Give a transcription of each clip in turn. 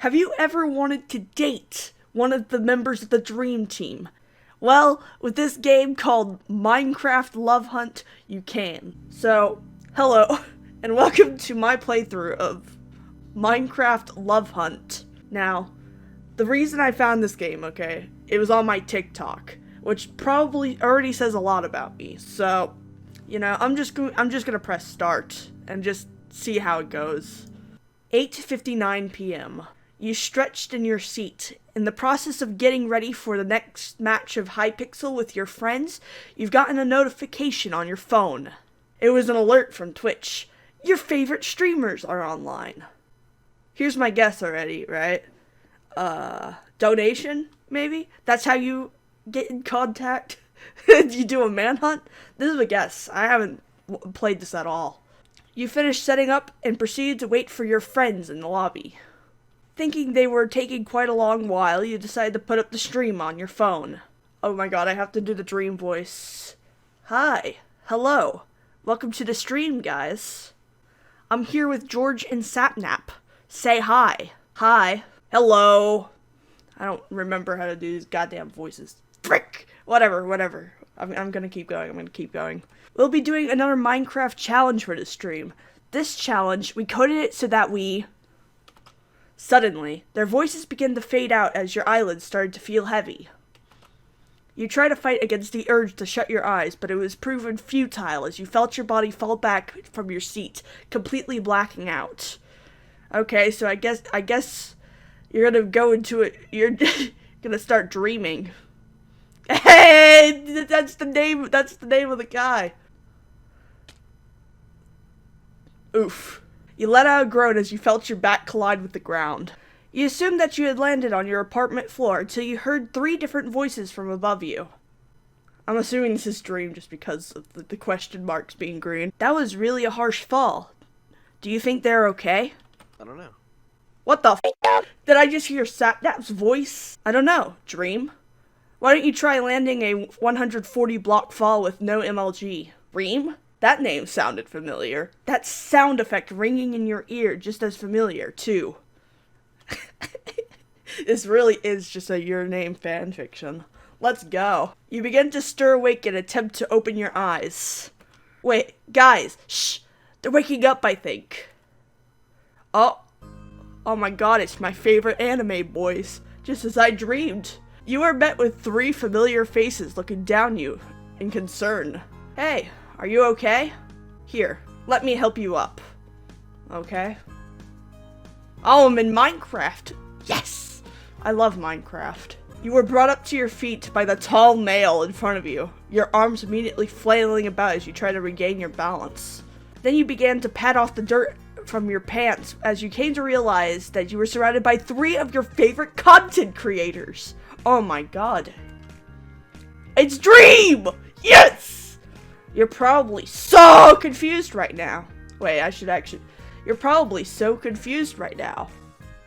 Have you ever wanted to date one of the members of the Dream Team? Well, with this game called Minecraft Lovehunt, you can. So, hello, and welcome to my playthrough of Minecraft Lovehunt. Now, the reason I found this game, okay, it was on my TikTok, which probably already says a lot about me. So, you know, I'm just gonna press start and just see how it goes. 8:59 p.m. You stretched in your seat. In the process of getting ready for the next match of Hypixel with your friends, you've gotten a notification on your phone. It was an alert from Twitch. Your favorite streamers are online. Here's my guess already, right? Donation, maybe? That's how you get in contact? You do a manhunt? This is a guess. I haven't played this at all. You finished setting up and proceeded to wait for your friends in the lobby. Thinking they were taking quite a long while, you decided to put up the stream on your phone. Oh my god, I have to do the dream voice. Hi. Hello. Welcome to the stream, guys. I'm here with George and Sapnap. Say hi. Hi. Hello. I don't remember how to do these goddamn voices. Frick! Whatever. I'm gonna keep going. We'll be doing another Minecraft challenge for this stream. This challenge, we coded it so that Suddenly, their voices began to fade out as your eyelids started to feel heavy. You try to fight against the urge to shut your eyes, but it was proven futile as you felt your body fall back from your seat, completely blacking out. Okay, so I guess you're gonna go into it. You're gonna start dreaming. Hey, that's the name of the guy. Oof. You let out a groan as you felt your back collide with the ground. You assumed that you had landed on your apartment floor until you heard 3 different voices from above you. I'm assuming this is dream just because of the question marks being green. That was really a harsh fall. Do you think they're okay? I don't know. What the f***? Did I just hear Sapnap's voice? I don't know. Dream? Why don't you try landing a 140 block fall with no MLG? Reem? That name sounded familiar. That sound effect ringing in your ear just as familiar, too. This really is just a Your Name fanfiction. Let's go. You begin to stir awake and attempt to open your eyes. Wait, guys, shh. They're waking up, I think. Oh my god, it's my favorite anime, boys. Just as I dreamed. You are met with 3 familiar faces looking down you in concern. Hey. Are you okay? Here, let me help you up. Okay. Oh, I'm in Minecraft. Yes! I love Minecraft. You were brought up to your feet by the tall male in front of you, your arms immediately flailing about as you try to regain your balance. Then you began to pat off the dirt from your pants as you came to realize that you were surrounded by 3 of your favorite content creators. Oh my god. It's Dream! Yes! You're probably so confused right now. Wait, you're probably so confused right now.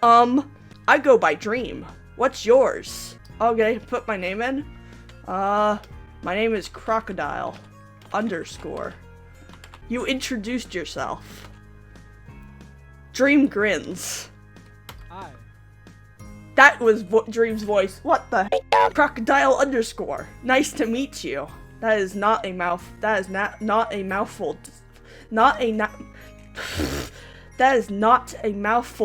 I go by Dream. What's yours? Okay, put my name in. My name is Crocodile _ You introduced yourself. Dream grins. Hi. That was Dream's voice. What the heck? Crocodile _ Nice to meet you. That is not a mouthful. That is not a mouthful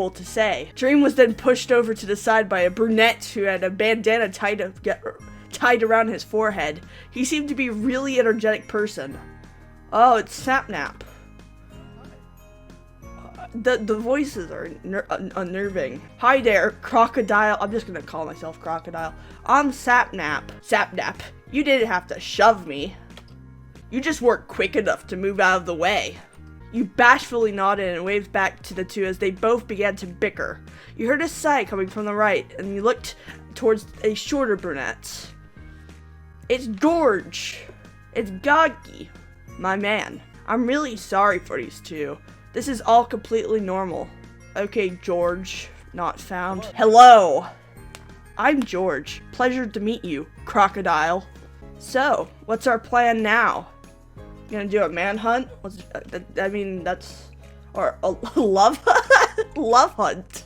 to say. Dream was then pushed over to the side by a brunette who had a bandana tied around his forehead. He seemed to be a really energetic person. Oh, it's Sapnap. The voices are unnerving. Hi there, Crocodile. I'm just gonna call myself Crocodile. I'm Sapnap. Sapnap. You didn't have to shove me. You just weren't quick enough to move out of the way. You bashfully nodded and waved back to the 2 as they both began to bicker. You heard a sigh coming from the right, and you looked towards a shorter brunette. It's George. It's Goggy. My man. I'm really sorry for these 2. This is all completely normal. Okay, GeorgeNotFound. Hello. I'm George. Pleasure to meet you, Crocodile. So, what's our plan now? You gonna do a manhunt? Or a love hunt?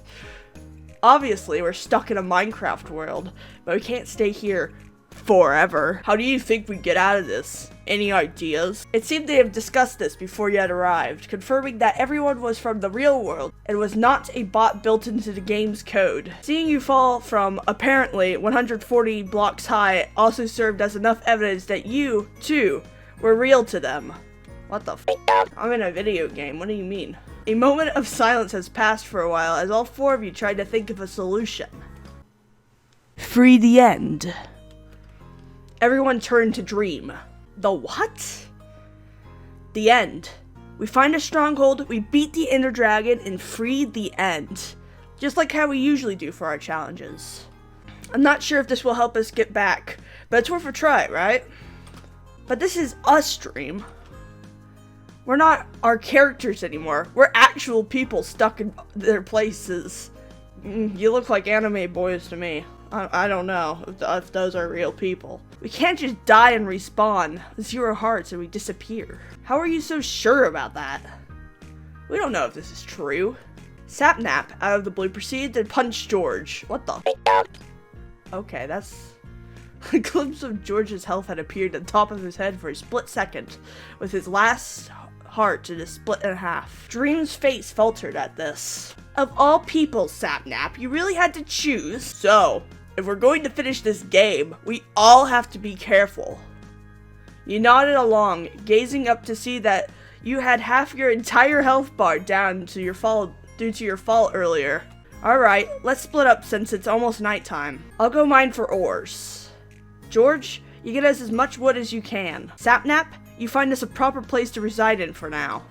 Obviously, we're stuck in a Minecraft world, but we can't stay here forever. How do you think we get out of this? Any ideas? It seemed they have discussed this before you had arrived, confirming that everyone was from the real world and was not a bot built into the game's code. Seeing you fall from, apparently, 140 blocks high also served as enough evidence that you, too, were real to them. What the f***? I'm in a video game, what do you mean? A moment of silence has passed for a while as all four of you tried to think of a solution. Free the end. Everyone turned to dream. The what? The end. We find a stronghold, we beat the Ender Dragon, and free the end. Just like how we usually do for our challenges. I'm not sure if this will help us get back, but it's worth a try, right? But this is us dream. We're not our characters anymore. We're actual people stuck in their places. You look like anime boys to me. I don't know if those are real people. We can't just die and respawn, 0 hearts, and we disappear. How are you so sure about that? We don't know if this is true. Sapnap, out of the blue, proceeded to punch George. What the f***? Okay, that's... A glimpse of George's health had appeared at the top of his head for a split second, with his last heart to split in half. Dream's face faltered at this. Of all people, Sapnap, you really had to choose. So, if we're going to finish this game, we all have to be careful. You nodded along, gazing up to see that you had half your entire health bar down to your fall due to your fall earlier. Alright, let's split up since it's almost nighttime. I'll go mine for ores. George, you get us as much wood as you can. Sapnap, you find us a proper place to reside in for now.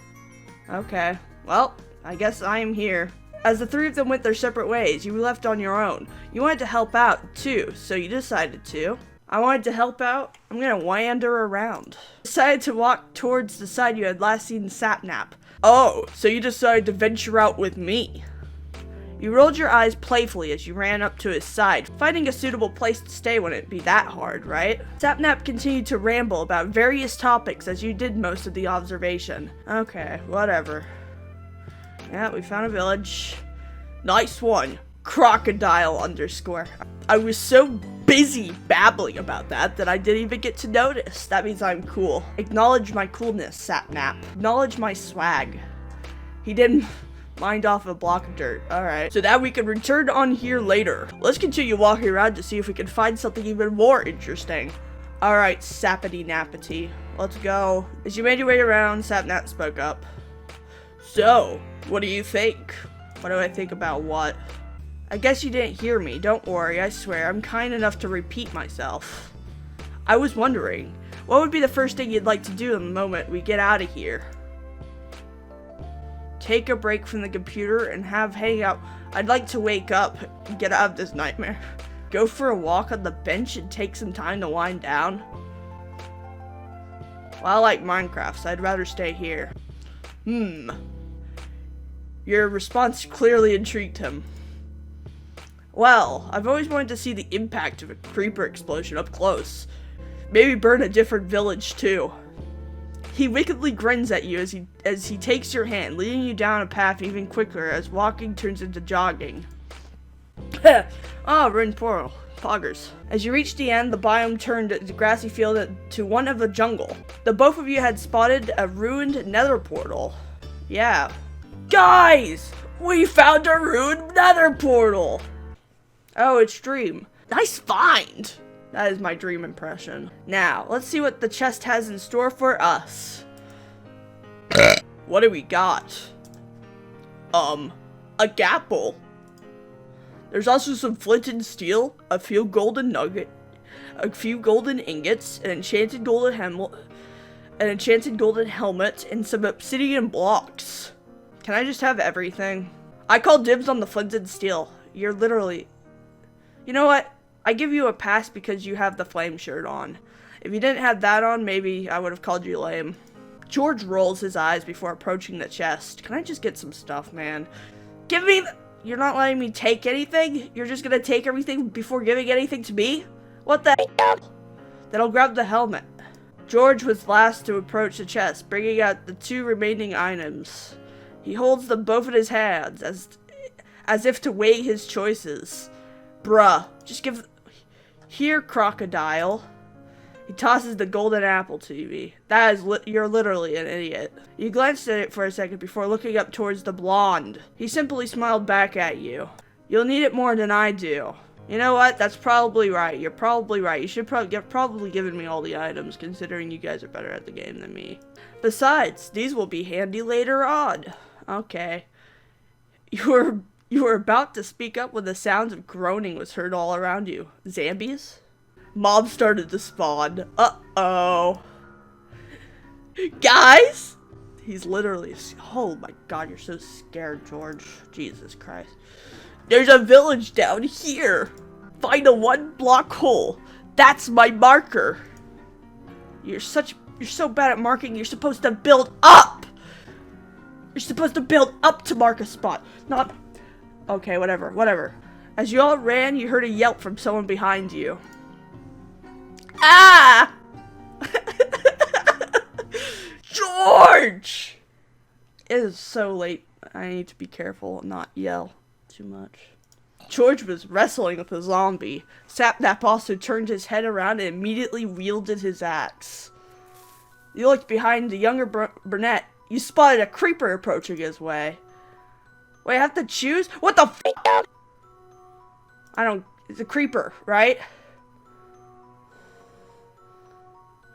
Okay, well, I guess I am here. As the three of them went their separate ways, you were left on your own. You wanted to help out, too, so you decided to. I wanted to help out. I'm gonna wander around. Decided to walk towards the side you had last seen Sapnap. Oh, so you decided to venture out with me. You rolled your eyes playfully as you ran up to his side. Finding a suitable place to stay wouldn't be that hard, right? Sapnap continued to ramble about various topics as you did most of the observation. Okay, whatever. Yeah, we found a village. Nice one. Crocodile _ I was so busy babbling about that I didn't even get to notice. That means I'm cool. Acknowledge my coolness, Sapnap. Acknowledge my swag. He didn't mind off a block of dirt. Alright. So that we can return on here later. Let's continue walking around to see if we can find something even more interesting. Alright, Sappity Nappity. Let's go. As you made your way around, Sapnap spoke up. So, what do you think? What do I think about what? I guess you didn't hear me. Don't worry, I swear. I'm kind enough to repeat myself. I was wondering, what would be the first thing you'd like to do the moment we get out of here? Take a break from the computer and hang out. I'd like to wake up and get out of this nightmare. Go for a walk on the bench and take some time to wind down. Well, I like Minecraft, so I'd rather stay here. Your response clearly intrigued him. Well, I've always wanted to see the impact of a creeper explosion up close. Maybe burn a different village too. He wickedly grins at you as he takes your hand, leading you down a path even quicker as walking turns into jogging. Ruined portal. Poggers. As you reach the end, the biome turned the grassy field to one of a jungle. The both of you had spotted a ruined nether portal. Yeah. Guys! We found a ruined nether portal! Oh, it's Dream. Nice find! That is my dream impression. Now, let's see what the chest has in store for us. What do we got? A gapple. There's also some flint and steel, a few golden ingots, an enchanted golden helmet, and some obsidian blocks. Can I just have everything? I call dibs on the flint and steel. You're literally... You know what? I give you a pass because you have the flame shirt on. If you didn't have that on, maybe I would have called you lame. George rolls his eyes before approaching the chest. Can I just get some stuff, man? Give me the... You're not letting me take anything? You're just gonna take everything before giving anything to me? What the hell? Then I'll grab the helmet. George was last to approach the chest, bringing out the 2 remaining items. He holds them both in his hands, as if to weigh his choices. Bruh, just give... Here, crocodile. He tosses the golden apple to me. That is you're literally an idiot. You glanced at it for a second before looking up towards the blonde. He simply smiled back at you. You'll need it more than I do. You know what? That's probably right. You're probably right. You should probably given me all the items, considering you guys are better at the game than me. Besides, these will be handy later on. Okay. You were about to speak up when the sounds of groaning was heard all around you. Zambies? Mobs started to spawn. Uh-oh. Guys? He's literally... Oh my god, you're so scared, George. Jesus Christ. There's a village down here. Find a 1-block hole. That's my marker. You're so bad at marking. You're supposed to build up. You're supposed to build up to mark a spot. Not... Okay, whatever. As you all ran, you heard a yelp from someone behind you. Ah! George! It is so late. I need to be careful and not yell too much. George was wrestling with a zombie. Sapnap also turned his head around and immediately wielded his axe. You looked behind the younger brunette. You spotted a creeper approaching his way. Wait, I have to choose? What the f***? It's a creeper, right?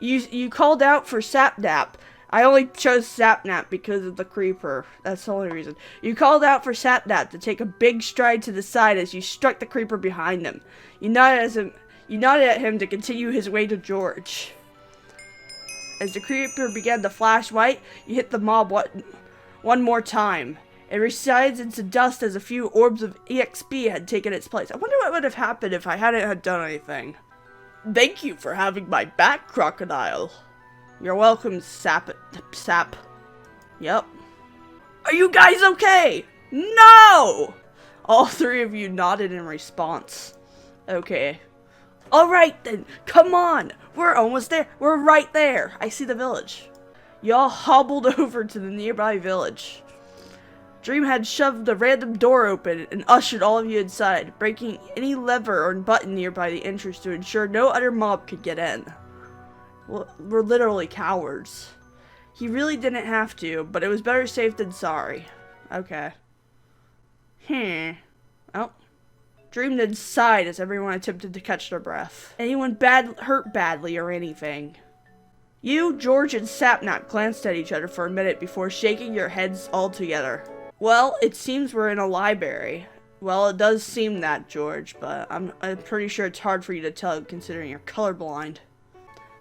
You called out for Sapnap. I only chose Sapnap because of the creeper. That's the only reason. You called out for Sapnap to take a big stride to the side as you struck the creeper behind him. You nodded at him to continue his way to George. As the creeper began to flash white, you hit the mob one more time. It resides into dust as a few orbs of EXP had taken its place. I wonder what would have happened if I hadn't done anything. Thank you for having my back, crocodile. You're welcome, Sap. Yep. Are you guys okay? No! All three of you nodded in response. Okay. Alright then, come on. We're almost there. We're right there. I see the village. Y'all hobbled over to the nearby village. Dream had shoved a random door open and ushered all of you inside, breaking any lever or button nearby the entrance to ensure no other mob could get in. We're literally cowards. He really didn't have to, but it was better safe than sorry. Okay. Oh. Dream then sighed as everyone attempted to catch their breath. Anyone hurt badly or anything? You, George, and Sapnap glanced at each other for a minute before shaking your heads all together. Well, it seems we're in a library. Well, it does seem that, George, but I'm pretty sure it's hard for you to tell considering you're colorblind.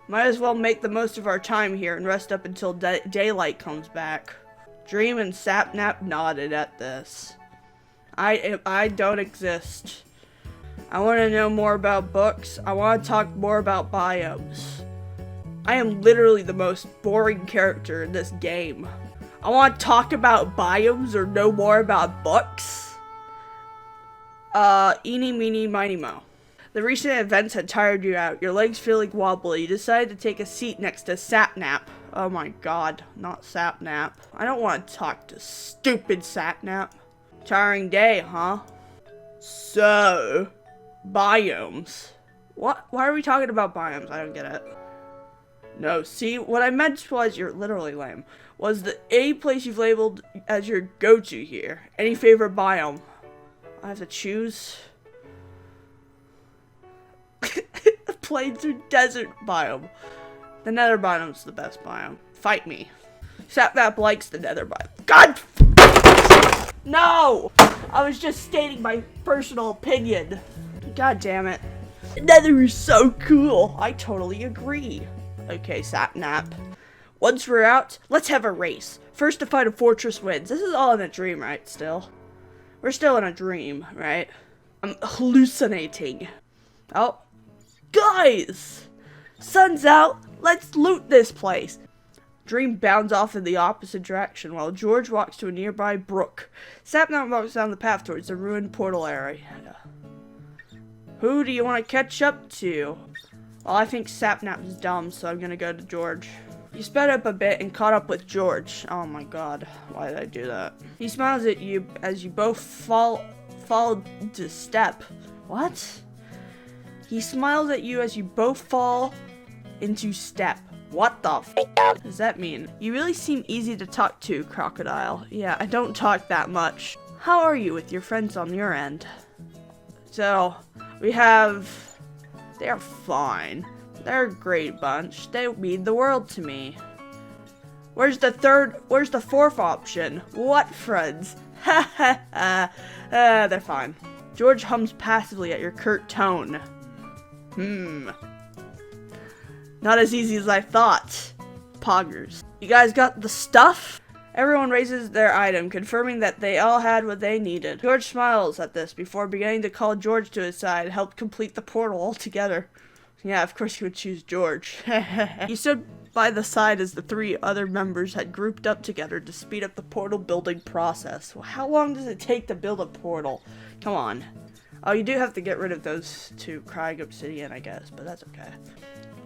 Might as well make the most of our time here and rest up until daylight comes back. Dream and Sapnap nodded at this. I don't exist. I want to know more about books. I want to talk more about biomes. I am literally the most boring character in this game. I want to talk about biomes or know more about books. Eeny, meeny, miny, mo. The recent events had tired you out. Your legs feeling wobbly. You decided to take a seat next to Sapnap. Oh my god, not Sapnap. I don't want to talk to stupid Sapnap. Tiring day, huh? So, biomes. What? Why are we talking about biomes? I don't get it. No, see, what I meant was, you're literally lame, was any place you've labeled as your go-to here. Any favorite biome? I have to choose. Plains or desert biome. The nether biome's the best biome. Fight me. Sapnap likes the nether biome. God! No! I was just stating my personal opinion. God damn it. The nether is so cool. I totally agree. Okay, Sapnap. Once we're out, let's have a race. First to find a fortress wins. This is all in a dream, right, still? We're still in a dream, right? I'm hallucinating. Oh. Guys! Sun's out. Let's loot this place. Dream bounds off in the opposite direction while George walks to a nearby brook. Sapnap walks down the path towards the ruined portal area. Who do you want to catch up to? Well, I think Sapnap's dumb, so I'm gonna go to George. You sped up a bit and caught up with George. Oh my god, why did I do that? He smiles at you as you both fall fall into step. What? He smiles at you as you both fall into step. What the f does that mean? You really seem easy to talk to, Crocodile. Yeah, I don't talk that much. How are you with your friends on your end? So, we have... They're fine. They're a great bunch. They mean the world to me. Where's the fourth option? What friends? Ha ha ha. They're fine. George hums passively at your curt tone. Not as easy as I thought. Poggers. You guys got the stuff? Everyone raises their item, confirming that they all had what they needed. George smiles at this before beginning to call George to his side, help complete the portal altogether. Yeah, of course you would choose George. He stood by the side as the 3 other members had grouped up together to speed up the portal building process. Well, how long does it take to build a portal? Come on. Oh, you do have to get rid of those 2 crying obsidian, I guess, but that's okay.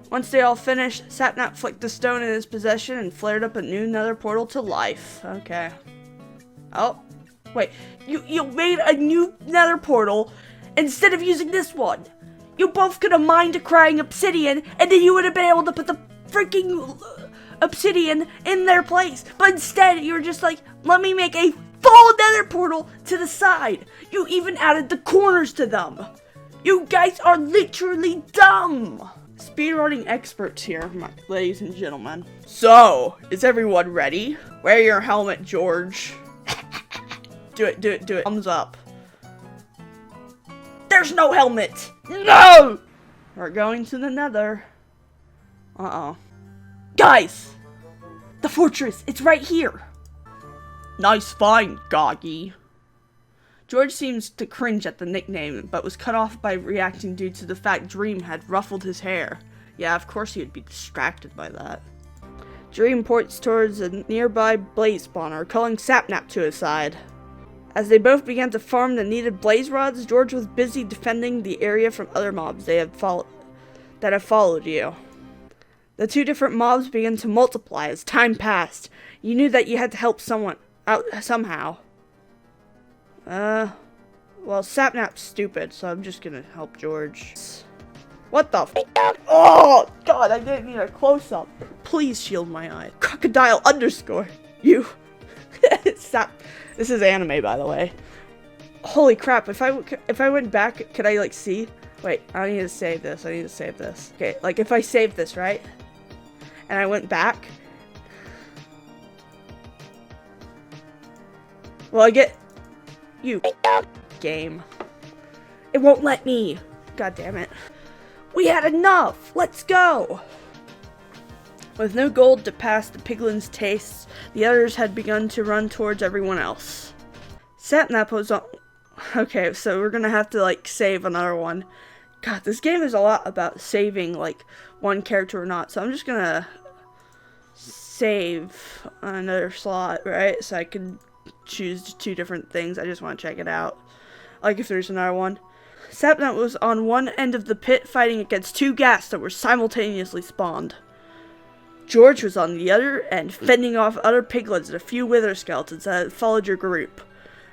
Once they all finished, Sapnap flicked the stone in his possession and flared up a new nether portal to life. Okay. Oh, wait. You made a new nether portal instead of using this one. You both could have mined a crying obsidian, and then you would have been able to put the freaking obsidian in their place. But instead, you were just like, let me make a full nether portal to the side. You even added the corners to them. You guys are literally dumb. Speedrunning experts here, ladies and gentlemen. So, is everyone ready? Wear your helmet, George. Do it. Thumbs up. There's no helmet! No! We're going to the nether. Uh-oh. Guys! The fortress, it's right here! Nice find, Goggy. George seems to cringe at the nickname, but was cut off by reacting due to the fact Dream had ruffled his hair. Yeah, of course he would be distracted by that. Dream points towards a nearby blaze spawner, calling Sapnap to his side. As they both began to farm the needed blaze rods, George was busy defending the area from other mobs that have followed you. The 2 different mobs began to multiply as time passed. You knew that you had to help someone out somehow. Well, Sapnap's stupid, so I'm just gonna help George. What the f? Oh, God, I didn't need a close-up. Please shield my eye. Crocodile _ you. This is anime, by the way. Holy crap, if I went back, could I, like, see? Wait, I need to save this. Okay, like, if I save this, right? And I went back. Well, I get... You game. It won't let me. God damn it. We had enough. Let's go. With no gold to pass the piglin's tastes, the others had begun to run towards everyone else. Sapnap was on... Okay, so we're gonna have to, like, save another one. God, this game is a lot about saving, like, one character or not, so I'm just gonna save another slot, right? So I can choose 2 different things. I just want to check it out. Like, if there's another one. Sapnap was on one end of the pit fighting against 2 ghast that were simultaneously spawned. George was on the other end, fending off other piglins and a few wither skeletons that had followed your group.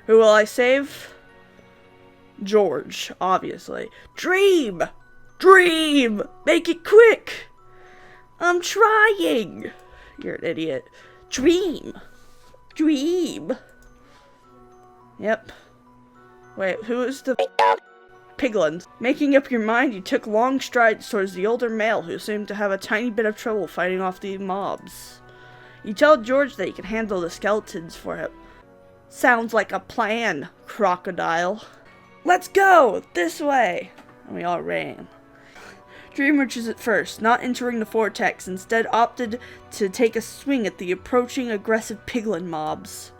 Who will I save? George, obviously. Dream! Dream! Make it quick! I'm trying! You're an idiot. Dream! Dream! Yep. Wait, who is the piglins? Making up your mind, you took long strides towards the older male who seemed to have a tiny bit of trouble fighting off the mobs. You tell George that you can handle the skeletons for him. Sounds like a plan, Crocodile. Let's go! This way! And we all ran. Dream reaches it first, not entering the vortex, instead opted to take a swing at the approaching aggressive piglin mobs.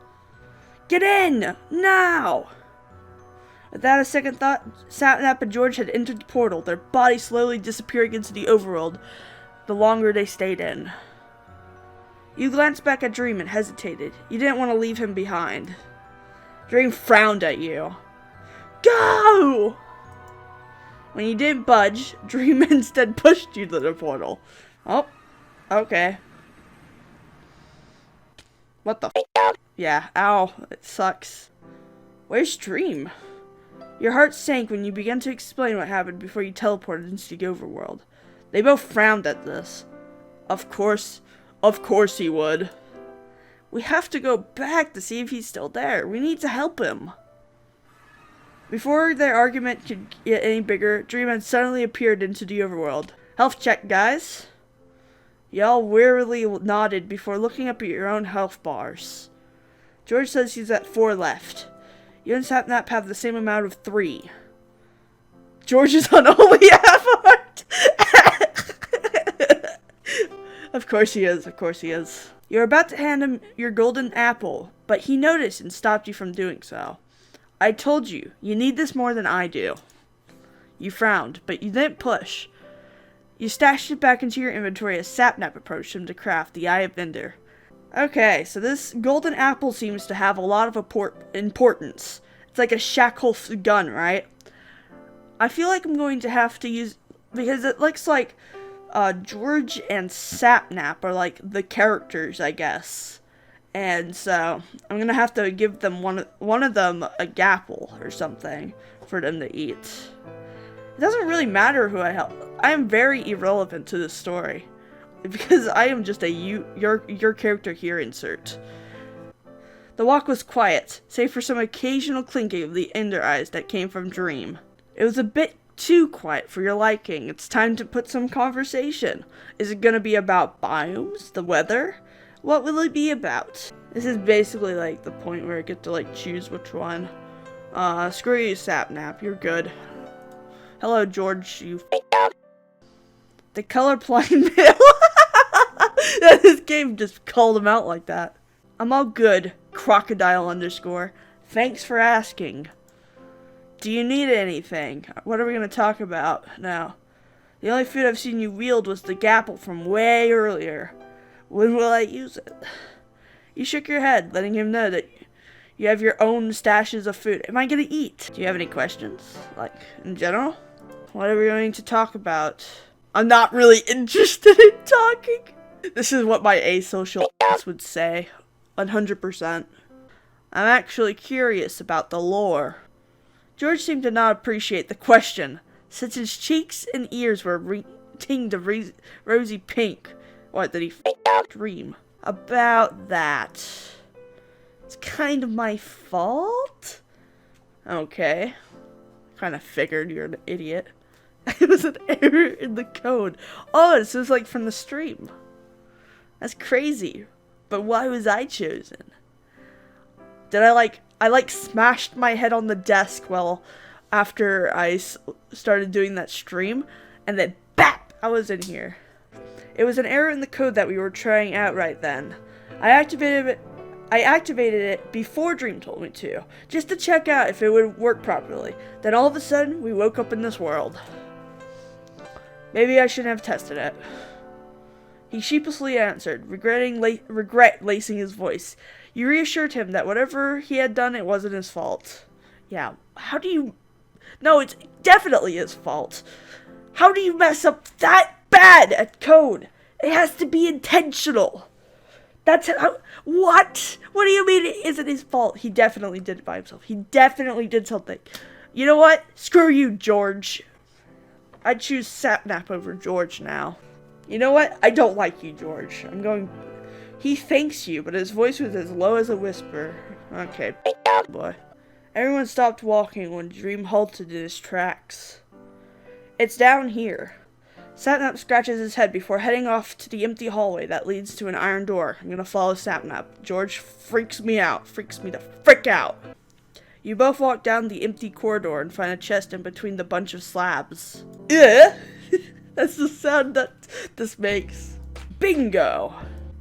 Get in! Now! Without a second thought, Sapnap and George had entered the portal, their bodies slowly disappearing into the overworld the longer they stayed in. You glanced back at Dream and hesitated. You didn't want to leave him behind. Dream frowned at you. Go! When you didn't budge, Dream instead pushed you to the portal. Oh, okay. What the f? Yeah, ow, it sucks. Where's Dream? Your heart sank when you began to explain what happened before you teleported into the overworld. They both frowned at this. Of course he would. We have to go back to see if he's still there. We need to help him. Before their argument could get any bigger, Dreamhead suddenly appeared into the overworld. Health check, guys. Y'all wearily nodded before looking up at your own health bars. George says he's at 4 left. You and Sapnap have the same amount of 3. George is on only half a heart. Of course he is. You're about to hand him your golden apple, but he noticed and stopped you from doing so. I told you, you need this more than I do. You frowned, but you didn't push. You stashed it back into your inventory as Sapnap approached him to craft the Eye of Ender. Okay, so this golden apple seems to have a lot of importance. It's like a Shackle's gun, right? I feel like I'm going to have to use, because it looks like George and Sapnap are like the characters, I guess. And so I'm gonna have to give them one of them a gapple or something for them to eat. It doesn't really matter who I help. I am very irrelevant to this story because I am just a your character here insert. The walk was quiet, save for some occasional clinking of the ender eyes that came from Dream. It was a bit too quiet for your liking. It's time to put some conversation. Is it gonna be about biomes, the weather? What will it be about? This is basically like the point where I get to like choose which one. Screw you, Sapnap. You're good. Hello, George. You. The colorblind male. This game just called him out like that. I'm all good. Crocodile _ Thanks for asking. Do you need anything? What are we gonna talk about now? The only food I've seen you wield was the gapple from way earlier. When will I use it? You shook your head, letting him know that you have your own stashes of food. Am I gonna eat? Do you have any questions? Like, in general? What are we going to talk about? I'm not really interested in talking. This is what my asocial ass would say. 100%. I'm actually curious about the lore. George seemed to not appreciate the question, since his cheeks and ears were tinged of rosy pink. What did he dream? About that. It's kind of my fault? Okay. Kind of figured you're an idiot. It was an error in the code. Oh, this was like from the stream. That's crazy. But why was I chosen? Did I smashed my head on the desk after I started doing that stream, and then BAP! I was in here. It was an error in the code that we were trying out right then. I activated it before Dream told me to, just to check out if it would work properly. Then all of a sudden, we woke up in this world. Maybe I shouldn't have tested it. He sheepishly answered, regret lacing his voice. You reassured him that whatever he had done, it wasn't his fault. Yeah, how do you... No, it's definitely his fault. How do you mess up that bad at code? It has to be intentional. That's how... What? What do you mean it isn't his fault? He definitely did it by himself. He definitely did something. You know what? Screw you, George. I'd choose Sapnap over George now. You know what? I don't like you, George. He thanks you, but his voice was as low as a whisper. Okay, boy. Everyone stopped walking when Dream halted in his tracks. It's down here. Sapnap scratches his head before heading off to the empty hallway that leads to an iron door. I'm gonna follow Sapnap. George freaks me out. Freaks me the frick out. You both walk down the empty corridor and find a chest in between the bunch of slabs. Yeah. That's the sound that this makes. Bingo!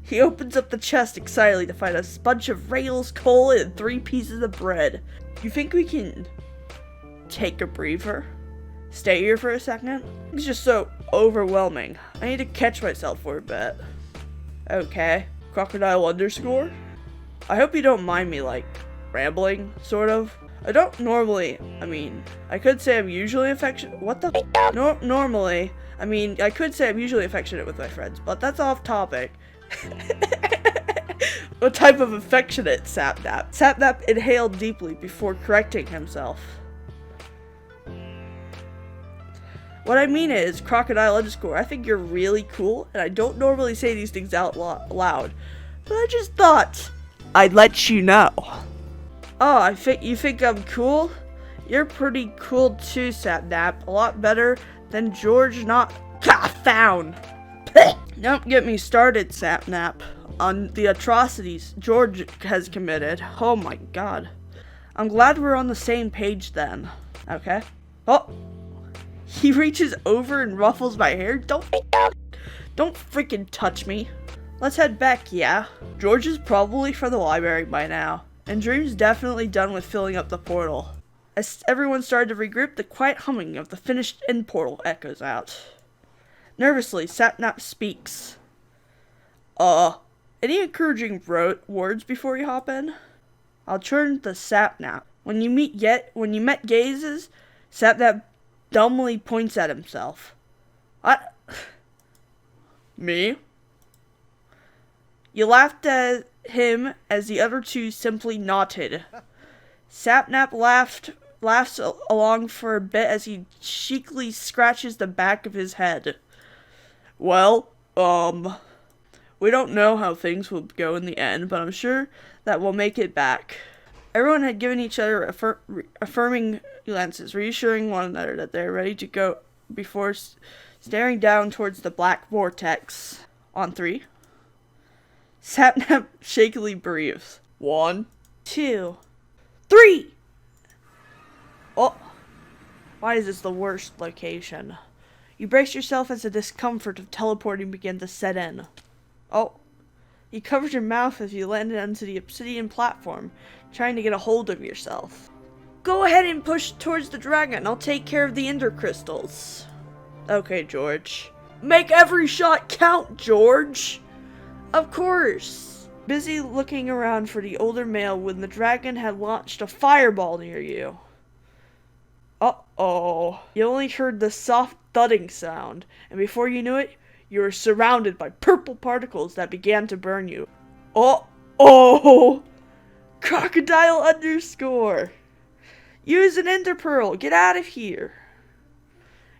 He opens up the chest excitedly to find a bunch of rails, coal, and 3 pieces of bread. You think we can take a breather? Stay here for a second? It's just so overwhelming. I need to catch myself for a bit. Okay. Crocodile _? I hope you don't mind me, rambling, sort of. I don't normally, I could say I'm usually affectionate. What the f? Normally, I could say I'm usually affectionate with my friends, but that's off topic. What type of affectionate, Sapnap? Sapnap inhaled deeply before correcting himself. What I mean is, crocodile underscore, I think you're really cool, and I don't normally say these things out loud, but I just thought I'd let you know. Oh, you think I'm cool? You're pretty cool too, Sapnap. A lot better than GeorgeNotFound. Don't get me started, Sapnap, on the atrocities George has committed. Oh my god. I'm glad we're on the same page then. Okay. Oh! He reaches over and ruffles my hair. Don't freaking touch me. Let's head back, yeah? George is probably from the library by now, and Dream's definitely done with filling up the portal. As everyone started to regroup, the quiet humming of the finished end portal echoes out. Nervously, Sapnap speaks. Any encouraging words before you hop in? I'll turn to Sapnap. When you met Gazes, Sapnap dumbly points at himself. What? Me? You laughed at him as the other two simply nodded. Sapnap laughs along for a bit as he cheekily scratches the back of his head. Well, we don't know how things will go in the end, but I'm sure that we'll make it back. Everyone had given each other affirming glances, reassuring one another that they're ready to go before staring down towards the black vortex. On 3. Sapnap shakily breathes. 1, 2, 3! Oh, why is this the worst location? You brace yourself as the discomfort of teleporting began to set in. Oh, you covered your mouth as you landed onto the obsidian platform, trying to get a hold of yourself. Go ahead and push towards the dragon. I'll take care of the ender crystals. Okay, George. Make every shot count, George! Of course. Busy looking around for the older male when the dragon had launched a fireball near you. Uh-oh. You only heard the soft thudding sound, and before you knew it, you were surrounded by purple particles that began to burn you. Oh! Crocodile underscore! Use an ender pearl! Get out of here!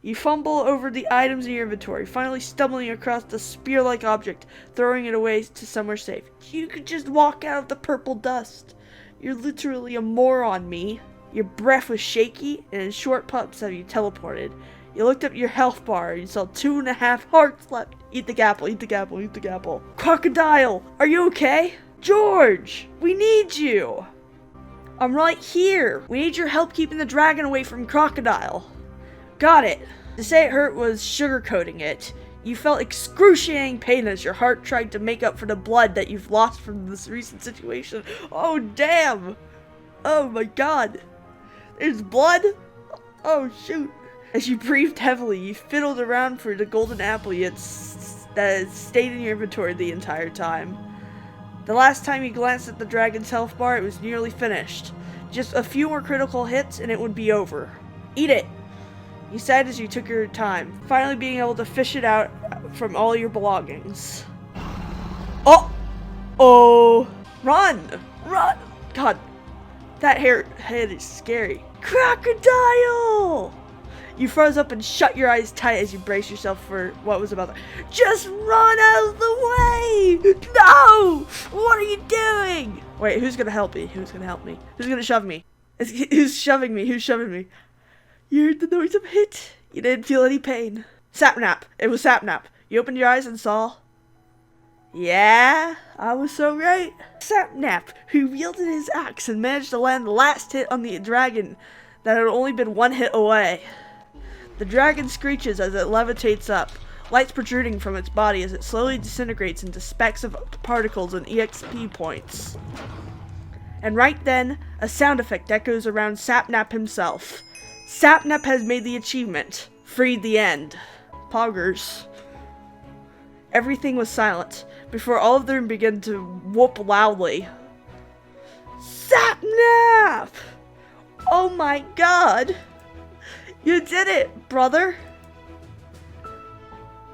You fumble over the items in your inventory, finally stumbling across the spear-like object, throwing it away to somewhere safe. You could just walk out of the purple dust. You're literally a moron, me. Your breath was shaky, and in short puffs have you teleported. You looked up your health bar, and you saw 2.5 hearts left. Eat the gapple, eat the gapple, eat the gapple. Crocodile, are you okay? George, we need you. I'm right here. We need your help keeping the dragon away from Crocodile. Got it. To say it hurt was sugarcoating it. You felt excruciating pain as your heart tried to make up for the blood that you've lost from this recent situation. Oh, damn. Oh, my God. There's blood? Oh, shoot. As you breathed heavily, you fiddled around for the golden apple that had stayed in your inventory the entire time. The last time you glanced at the dragon's health bar, it was nearly finished. Just a few more critical hits and it would be over. Eat it! You sighed as you took your time, finally being able to fish it out from all your belongings. Oh! Run! Run! God, that head is scary. Crocodile! You froze up and shut your eyes tight as you braced yourself for what was about to... Just run out of the way! No! What are you doing? Wait, who's gonna help me? Who's gonna help me? Who's gonna shove me? Who's shoving me? Who's shoving me? You heard the noise of a hit. You didn't feel any pain. Sapnap. It was Sapnap. You opened your eyes and saw... Yeah, I was so right. Sapnap, who wielded his axe and managed to land the last hit on the dragon that had only been one hit away. The dragon screeches as it levitates up, lights protruding from its body as it slowly disintegrates into specks of particles and EXP points. And right then, a sound effect echoes around Sapnap himself. Sapnap has made the achievement. Freed the end. Poggers. Everything was silent, before all of them began to whoop loudly. Sapnap! Oh my god! You did it, brother!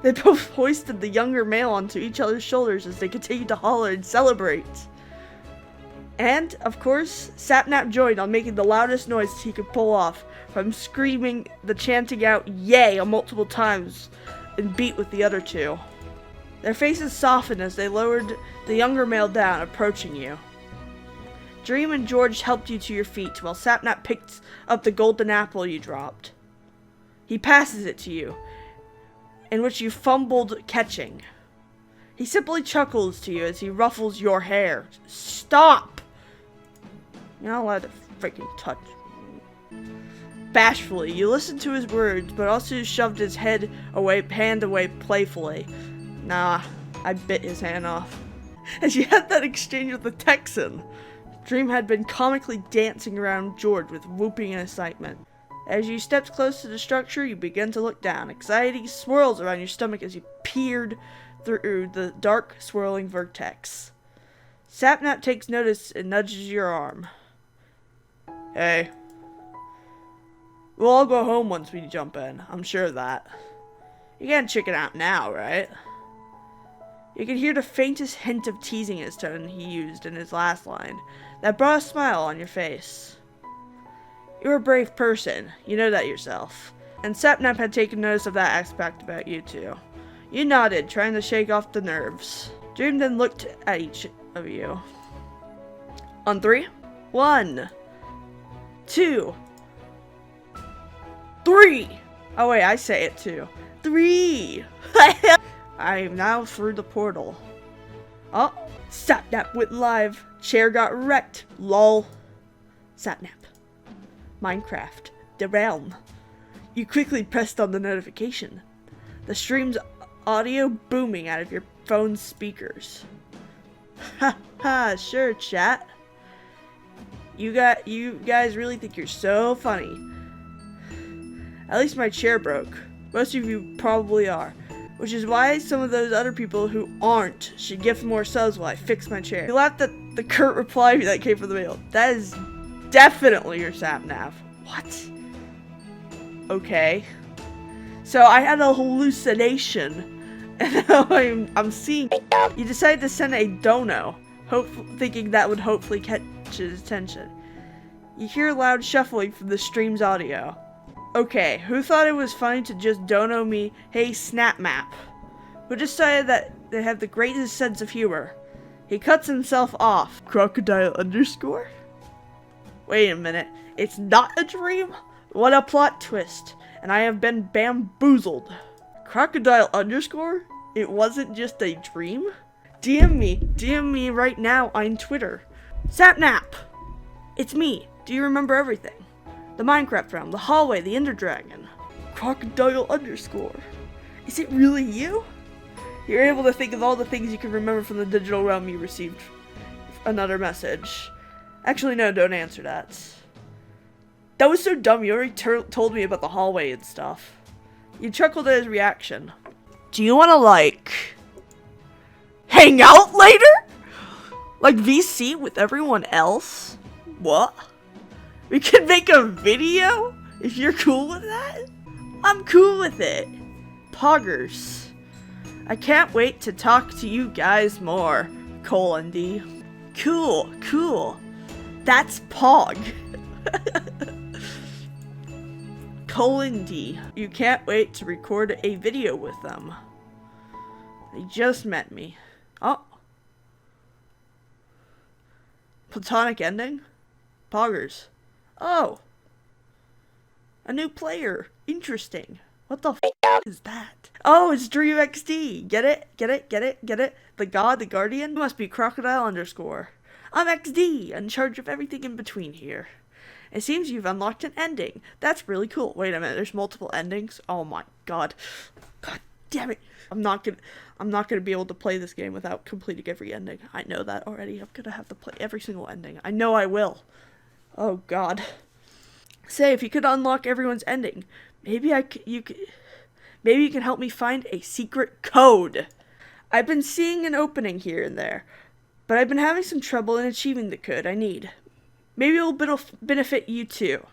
They both hoisted the younger male onto each other's shoulders as they continued to holler and celebrate. And, of course, Sapnap joined on making the loudest noise he could pull off, from screaming the chanting out "Yay" multiple times in beat with the other two. Their faces softened as they lowered the younger male down, approaching you. Dream and George helped you to your feet, while Sapnap picked up the golden apple you dropped. He passes it to you, in which you fumbled catching. He simply chuckles to you as he ruffles your hair. Stop! You're not allowed to freaking touch me. Bashfully, you listened to his words, but also shoved his hand away playfully. Nah, I bit his hand off. As you had that exchange with the Texan, Dream had been comically dancing around George with whooping excitement. As you stepped close to the structure, you began to look down. Anxiety swirls around your stomach as you peered through the dark, swirling vortex. Sapnap takes notice and nudges your arm. Hey. We'll all go home once we jump in. I'm sure of that. You can't chicken out now, right? You could hear the faintest hint of teasing in his tone he used in his last line. That brought a smile on your face. You're a brave person. You know that yourself. And Sapnap had taken notice of that aspect about you too. You nodded, trying to shake off the nerves. Dream then looked at each of you. On 3. 1, 2, 3. Oh wait, I say it too. 3. I am now through the portal. Oh, Sapnap went live. Chair got wrecked. Lol. Sapnap. Minecraft. The realm. You quickly pressed on the notification. The stream's audio booming out of your phone's speakers. Ha ha, sure, chat. You guys really think you're so funny. At least my chair broke. Most of you probably are. Which is why some of those other people who aren't should gift more subs while I fix my chair. You laughed at the curt reply that came from the mail. That is definitely your Sapnap. What? Okay. So I had a hallucination, and now I'm seeing. You decided to send a dono, thinking that would hopefully catch his attention. You hear a loud shuffling from the stream's audio. Okay, who thought it was funny to just dono me, hey Sapnap? Who decided that they have the greatest sense of humor? He cuts himself off. Crocodile underscore? Wait a minute, it's not a dream? What a plot twist, and I have been bamboozled. Crocodile underscore? It wasn't just a dream? DM me right now on Twitter. Sapnap! It's me, do you remember everything? The Minecraft realm, the hallway, the Ender Dragon. Crocodile underscore. Is it really you? You're able to think of all the things you can remember from the digital realm you received. Another message. Actually, no, don't answer that. That was so dumb, you already told me about the hallway and stuff. You chuckled at his reaction. Do you want to, like, hang out later? Like VC with everyone else? What? We could make a video? If you're cool with that? I'm cool with it. Poggers. I can't wait to talk to you guys more. D. Cool. That's Pog. D. You can't wait to record a video with them. They just met me. Oh. Platonic ending? Poggers. Oh. A new player. Interesting. What the f is that? Oh, it's Dream XD. Get it? The god, the guardian? Must be crocodile underscore. I'm XD, in charge of everything in between here. It seems you've unlocked an ending. That's really cool. Wait a minute, there's multiple endings? Oh my god. God damn it. I'm not gonna be able to play this game without completing every ending. I know that already. I'm gonna have to play every single ending. I know I will. Oh god. Say, if you could unlock everyone's ending, maybe you can help me find a secret code. I've been seeing an opening here and there, but I've been having some trouble in achieving the code I need. Maybe it will benefit you too.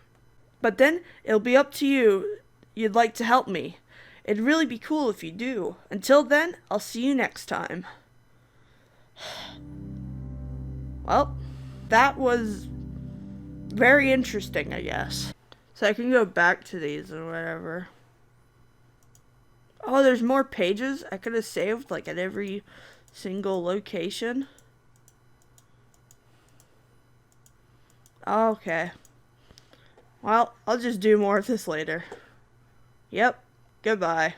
But then, it'll be up to you. You'd like to help me. It'd really be cool if you do. Until then, I'll see you next time. Well, that was very interesting, I guess. So I can go back to these or whatever. Oh, there's more pages I could have saved, like, at every single location. Okay. Well, I'll just do more of this later. Yep. Goodbye.